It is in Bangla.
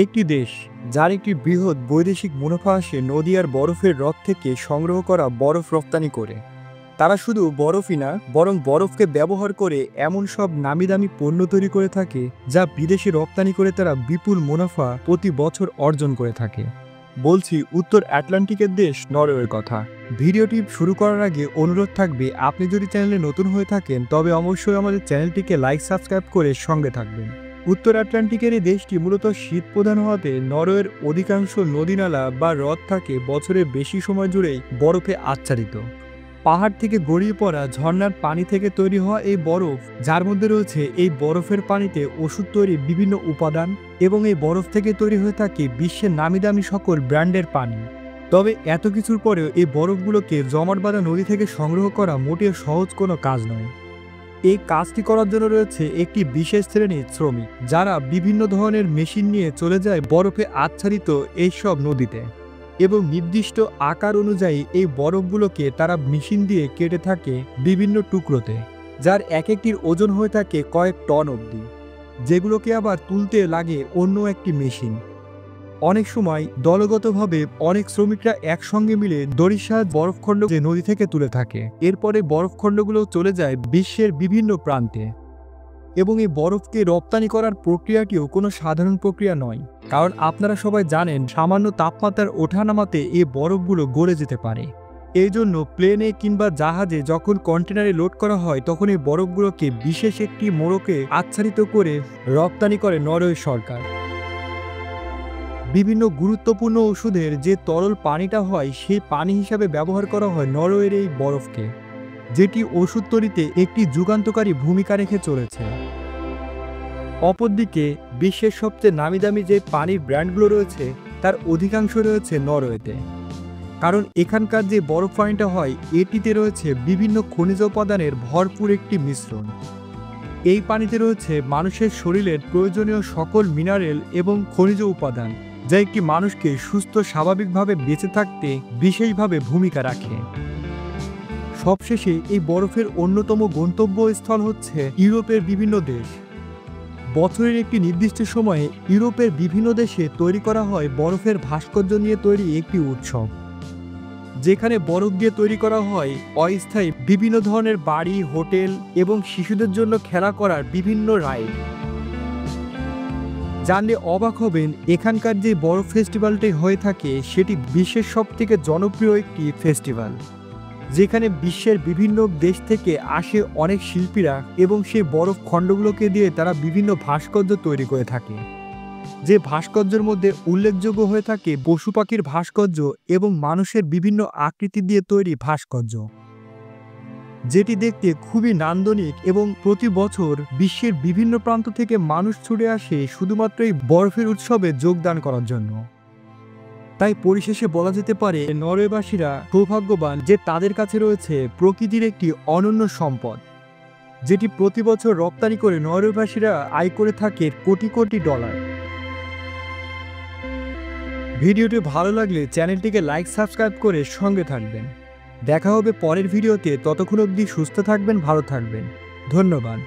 একটি দেশ যার একটি বৃহৎ বৈদেশিক মুনাফা আসে নদী আর বরফের হ্রদ থেকে সংগ্রহ করা বরফ রপ্তানি করে। তারা শুধু বরফই না, বরং বরফকে ব্যবহার করে এমন সব নামিদামি পণ্য তৈরি করে থাকে যা বিদেশে রপ্তানি করে তারা বিপুল মুনাফা প্রতি বছর অর্জন করে থাকে। বলছি উত্তর আটলান্টিকের দেশ নরওয়ের কথা। ভিডিওটি শুরু করার আগে অনুরোধ থাকবে, আপনি যদি চ্যানেলে নতুন হয়ে থাকেন তবে অবশ্যই আমাদের চ্যানেলটিকে লাইক সাবস্ক্রাইব করে সঙ্গে থাকবেন। উত্তর আটলান্টিকের এই দেশটি মূলত শীত প্রধান হওয়াতে নরওয়ের অধিকাংশ নদীনালা বা হ্রদ থাকে বছরের বেশি সময় জুড়েই বরফে আচ্ছাদিত। পাহাড় থেকে গড়িয়ে পড়া ঝর্ণার পানি থেকে তৈরি হওয়া এই বরফ, যার মধ্যে রয়েছে এই বরফের পানিতে ওষুধ তৈরির বিভিন্ন উপাদান, এবং এই বরফ থেকে তৈরি হয়ে থাকে বিশ্বের নামিদামি সকল ব্র্যান্ডের পানি। তবে এত কিছুর পরেও এই বরফগুলোকে জমাট বাঁধা নদী থেকে সংগ্রহ করা মোটেও সহজ কোনো কাজ নয়। এই কাজটি করার জন্য রয়েছে একটি বিশেষ শ্রেণীর শ্রমিক, যারা বিভিন্ন ধরনের মেশিন নিয়ে চলে যায় বরফে আচ্ছাদিত এইসব নদীতে, এবং নির্দিষ্ট আকার অনুযায়ী এই বরফগুলোকে তারা মেশিন দিয়ে কেটে থাকে বিভিন্ন টুকরোতে, যার এক একটির ওজন হয়ে থাকে কয়েক টন অবধি, যেগুলোকে আবার তুলতে লাগে অন্য একটি মেশিন। অনেক সময় দলগতভাবে অনেক শ্রমিকরা একসঙ্গে মিলে দড়ির সাহায্যে বরফখণ্ড যে নদী থেকে তুলে থাকে। এরপরে বরফখণ্ডগুলো চলে যায় বিশ্বের বিভিন্ন প্রান্তে, এবং এই বরফকে রপ্তানি করার প্রক্রিয়াটিও কোনো সাধারণ প্রক্রিয়া নয়, কারণ আপনারা সবাই জানেন সামান্য তাপমাত্রার ওঠানামাতে এই বরফগুলো গলে যেতে পারে। এই জন্য প্লেনে কিংবা জাহাজে যখন কন্টেনারে লোড করা হয় তখন এই বরফগুলোকে বিশেষ একটি মোড়কে আচ্ছাদিত করে রপ্তানি করে নরওয়ে সরকার। বিভিন্ন গুরুত্বপূর্ণ ওষুধের যে তরল পানিটা হয় সেই পানি হিসাবে ব্যবহার করা হয় নরওয়ের এই বরফকে, যেটি ওষুধ তৈরিতে একটি যুগান্তকারী ভূমিকা রেখে চলেছে। অপরদিকে বিশ্বের সবচেয়ে নামিদামি যে পানির ব্র্যান্ডগুলো রয়েছে তার অধিকাংশ রয়েছে নরওয়েতে, কারণ এখানকার যে বরফ পানিটা হয় এটিতে রয়েছে বিভিন্ন খনিজ উপাদানের ভরপুর একটি মিশ্রণ। এই পানিতে রয়েছে মানুষের শরীরের প্রয়োজনীয় সকল মিনারেল এবং খনিজ উপাদান, যা একটি মানুষকে সুস্থ স্বাভাবিকভাবে বেঁচে থাকতে বিশেষভাবে ভূমিকা রাখে। সবশেষে এই বরফের অন্যতম গন্তব্যস্থল হচ্ছে ইউরোপের বিভিন্ন দেশ। বছরের একটি নির্দিষ্ট সময়ে ইউরোপের বিভিন্ন দেশে তৈরি করা হয় বরফের ভাস্কর্য নিয়ে তৈরি একটি উৎসব, যেখানে বরফ দিয়ে তৈরি করা হয় অস্থায়ী বিভিন্ন ধরনের বাড়ি, হোটেল এবং শিশুদের জন্য খেলা করার বিভিন্ন রাইড। জানলে অবাক হবেন, এখানকার যে বরফ ফেস্টিভ্যালটি হয়ে থাকে সেটি বিশ্বের সবথেকে জনপ্রিয় একটি ফেস্টিভ্যাল, যেখানে বিশ্বের বিভিন্ন দেশ থেকে আসে অনেক শিল্পীরা, এবং সেই বরফ খণ্ডগুলোকে দিয়ে তারা বিভিন্ন ভাস্কর্য তৈরি করে থাকে। যে ভাস্কর্যের মধ্যে উল্লেখযোগ্য হয়ে থাকে পশু পাখির ভাস্কর্য এবং মানুষের বিভিন্ন আকৃতি দিয়ে তৈরি ভাস্কর্য, যেটি দেখতে খুবই নান্দনিক, এবং প্রতি বছর বিশ্বের বিভিন্ন প্রান্ত থেকে মানুষ ছুটে আসে শুধুমাত্র এই বরফের উৎসবে যোগদান করার জন্য। তাই পরিশেষে বলা যেতে পারে নরওয়েবাসীরা সৌভাগ্যবান যে তাদের কাছে রয়েছে প্রকৃতির একটি অনন্য সম্পদ, যেটি প্রতি বছর রপ্তানি করে নরওয়েবাসীরা আয় করে থাকে কোটি কোটি ডলার। ভিডিওটি ভালো লাগলে চ্যানেলটিকে লাইক সাবস্ক্রাইব করে সঙ্গে থাকবেন। দেখা হবে পরের ভিডিওতে, ততক্ষণ অবধি সুস্থ থাকবেন, ভালো থাকবেন। ধন্যবাদ।